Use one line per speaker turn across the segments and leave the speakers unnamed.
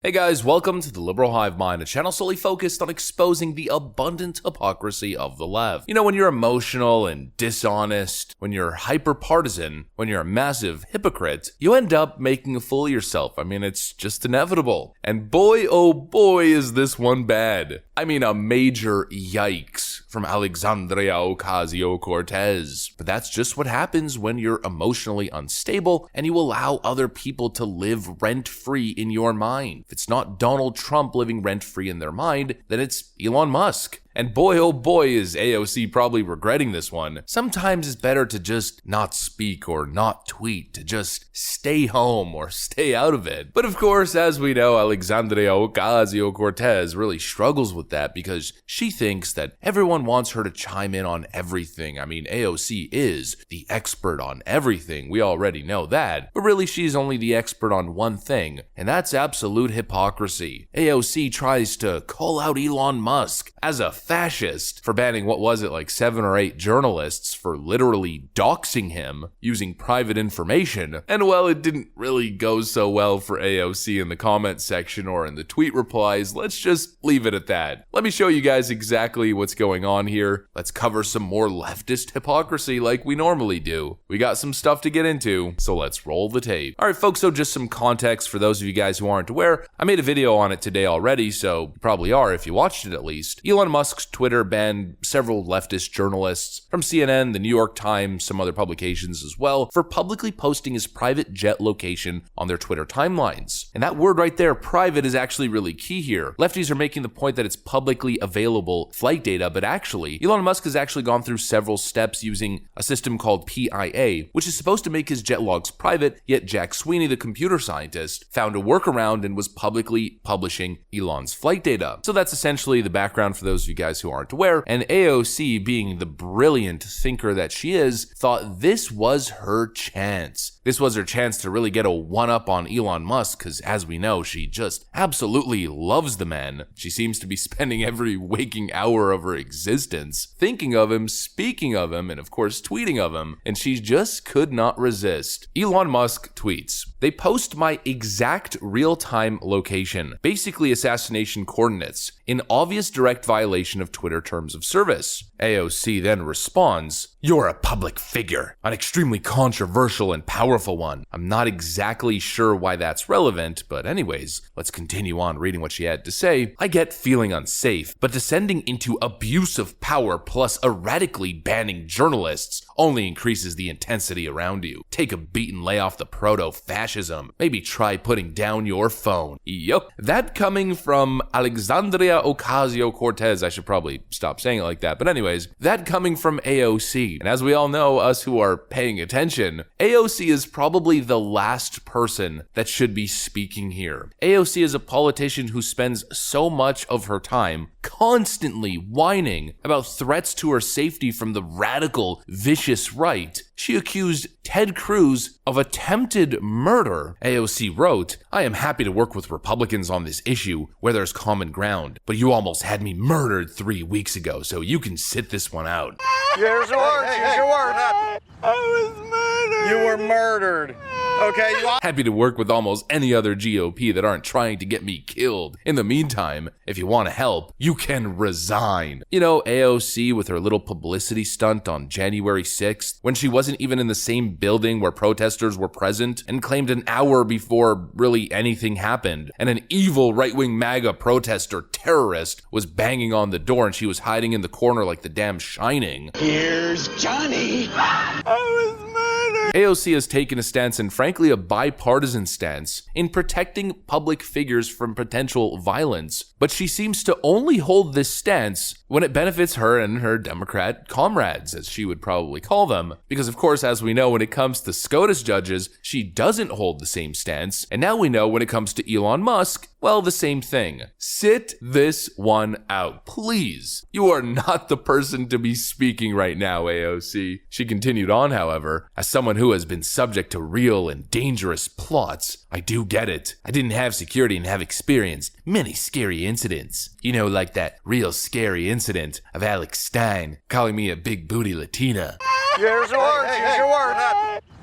Hey guys, welcome to the Liberal Hive Mind, a channel solely focused on exposing the abundant hypocrisy of the left. You know, when you're emotional and dishonest, when you're hyper-partisan, when you're a massive hypocrite, you end up making a fool of yourself. I mean, it's just inevitable. And boy, oh boy, is this one bad. I mean, a major yikes from Alexandria Ocasio-Cortez. But that's just what happens when you're emotionally unstable and you allow other people to live rent-free in your mind. If it's not Donald Trump living rent-free in their mind, then it's Elon Musk. And boy, oh boy, is AOC probably regretting this one. Sometimes it's better to just not speak or not tweet, to just stay home or stay out of it. But of course, as we know, Alexandria Ocasio-Cortez really struggles with that because she thinks that everyone wants her to chime in on everything. I mean, AOC is the expert on everything. We already know that. But really, she's only the expert on one thing, and that's absolute hypocrisy. AOC tries to call out Elon Musk as a fascist for banning, what was it, like 7 or 8 journalists for literally doxing him using private information. And well, it didn't really go so well for AOC in the comment section or in the tweet replies. Let's just leave it at that. Let me show you guys exactly what's going on here. Let's cover some more leftist hypocrisy like we normally do. We got some stuff to get into, so let's roll the tape. All right, folks, so just some context for those of you guys who aren't aware. I made a video on it today already, so you probably are if you watched it at least. Elon Musk's Twitter banned several leftist journalists from CNN, the New York Times, some other publications as well, for publicly posting his private jet location on their Twitter timelines. And that word right there, private, is actually really key here. Lefties are making the point that it's publicly available flight data, but actually, Elon Musk has actually gone through several steps using a system called PIA, which is supposed to make his jet logs private, yet Jack Sweeney, the computer scientist, found a workaround and was publicly publishing Elon's flight data. So that's essentially the background for those of you guys who aren't aware, and AOC, being the brilliant thinker that she is, thought this was her chance. This was her chance to really get a one-up on Elon Musk, because as we know, she just absolutely loves the man. She seems to be spending every waking hour of her existence thinking of him, speaking of him, and of course tweeting of him, and she just could not resist. Elon Musk tweets, "They post my exact real-time location, basically assassination coordinates, in obvious direct violation of Twitter terms of service." AOC then responds, "You're a public figure, an extremely controversial and powerful one. I'm not exactly sure why that's relevant, but anyways, let's continue on reading what she had to say. I get feeling unsafe, but descending into abuse of power plus erratically banning journalists only increases the intensity around you. Take a beat and lay off the proto-fascism. Maybe try putting down your phone." Yup. That coming from Alexandria Ocasio-Cortez. I should probably stop saying it like that, but anyways, that coming from AOC. And as we all know, us who are paying attention, AOC is probably the last person that should be speaking here. AOC is a politician who spends so much of her time constantly whining about threats to her safety from the radical, vicious right. She accused Ted Cruz of attempted murder. AOC wrote, "I am happy to work with Republicans on this issue where there's common ground, but you almost had me murdered 3 weeks ago, so you can sit this one out."
Here's your words, here's your words.
I was murdered.
You were murdered. Okay,
Happy to work with almost any other GOP that aren't trying to get me killed. In the meantime, if you want to help, you can resign. You know, AOC with her little publicity stunt on January 6th, when she wasn't even in the same building where protesters were present, and claimed an hour before really anything happened, and an evil right-wing MAGA protester terrorist was banging on the door and she was hiding in the corner like the damn Shining.
Here's Johnny. I was murdered.
AOC has taken a stance, and frankly a bipartisan stance, in protecting public figures from potential violence, but she seems to only hold this stance when it benefits her and her Democrat comrades, as she would probably call them, because of course, as we know, when it comes to SCOTUS judges, she doesn't hold the same stance, and now we know when it comes to Elon Musk, well, the same thing. Sit this one out, please. You are not the person to be speaking right now, AOC. She continued on, however, "As someone who has been subject to real and dangerous plots, I do get it. I didn't have security and have experienced many scary incidents. You know, like that real scary incident of Alex Stein calling me a big booty Latina."
here's your words, here's your words.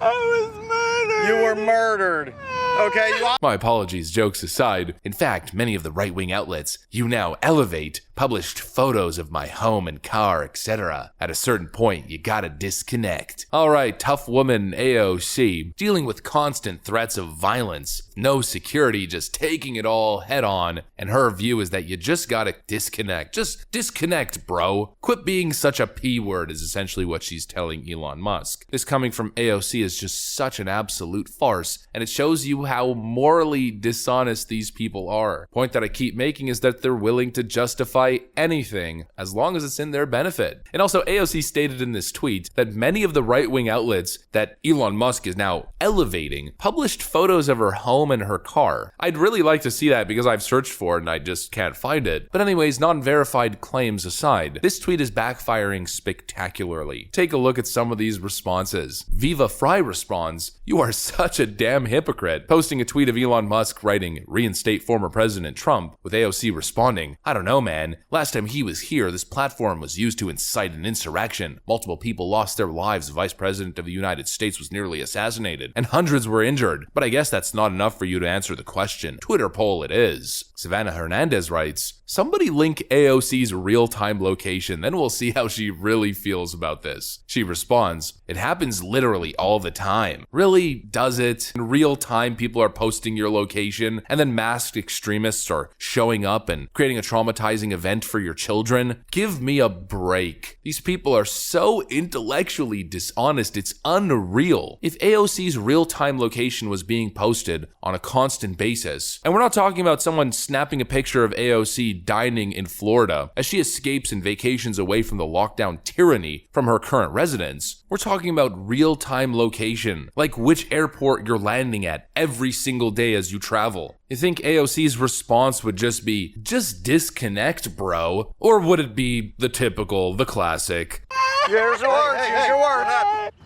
I was murdered.
You were murdered. Okay, you
My apologies, jokes aside. In fact, many of the right-wing outlets you now elevate published photos of my home and car, etc. At a certain point, you gotta disconnect. Alright, tough woman AOC, dealing with constant threats of violence, no security, just taking it all head on, and her view is that you just gotta disconnect. Just disconnect, bro. Quit being such a P word is essentially what she's telling Elon Musk. This coming from AOC is just such an absolute farce, and it shows you how morally dishonest these people are. Point that I keep making is that they're willing to justify anything as long as it's in their benefit. And also, AOC stated in this tweet that many of the right-wing outlets that Elon Musk is now elevating published photos of her home and her car. I'd really like to see that because I've searched for it and I just can't find it. But anyways, non-verified claims aside, this tweet is backfiring spectacularly. Take a look at some of these responses. Viva Fry responds, "You are such a damn hypocrite," posting a tweet of Elon Musk writing, "Reinstate former President Trump," with AOC responding, "I don't know, man. Last time he was here, this platform was used to incite an insurrection. Multiple people lost their lives, the Vice President of the United States was nearly assassinated, and hundreds were injured. But I guess that's not enough for you to answer the question. Twitter poll it is." Savannah Hernandez writes, "Somebody link AOC's real-time location, then we'll see how she really feels about this." She responds, "It happens literally all the time." Really, does it? In real time, people are posting your location, and then masked extremists are showing up and creating a traumatizing event for your children? Give me a break. These people are so intellectually dishonest, it's unreal. If AOC's real-time location was being posted on a constant basis, and we're not talking about someone snapping a picture of AOC dining in Florida as she escapes and vacations away from the lockdown tyranny from her current residence, we're talking about real-time location, like which airport you're landing at every single day as you travel. You think AOC's response would just be, "Just disconnect, bro"? Or would it be the typical, the classic,
Here's your words. Here's your words.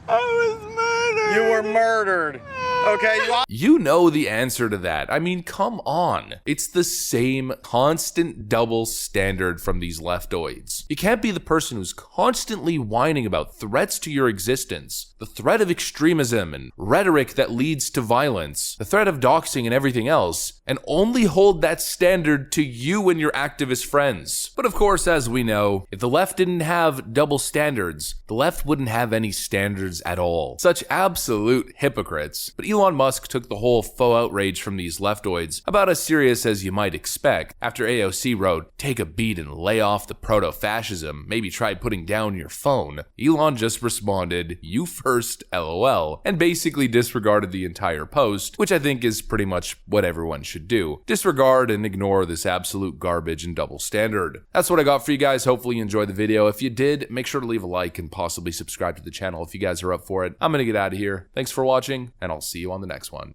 I was murdered.
You were murdered. Okay,
you know the answer to that? I mean, come on. It's the same constant double standard from these leftoids. You can't be the person who's constantly whining about threats to your existence, the threat of extremism and rhetoric that leads to violence, the threat of doxing and everything else, and only hold that standard to you and your activist friends. But of course, as we know, if the left didn't have double standards, the left wouldn't have any standards at all. Such absolute hypocrites. But Elon Musk took the whole faux outrage from these leftoids about as serious as you might expect. After AOC wrote, "Take a beat and lay off the proto-fascism, maybe try putting down your phone," Elon just responded, "You first, LOL," and basically disregarded the entire post, which I think is pretty much what everyone should do. Disregard and ignore this absolute garbage and double standard. That's what I got for you guys. Hopefully you enjoyed the video. If you did, make sure to leave a like and possibly subscribe to the channel if you guys are up for it. I'm gonna get out of here. Thanks for watching, and I'll see you on the next one.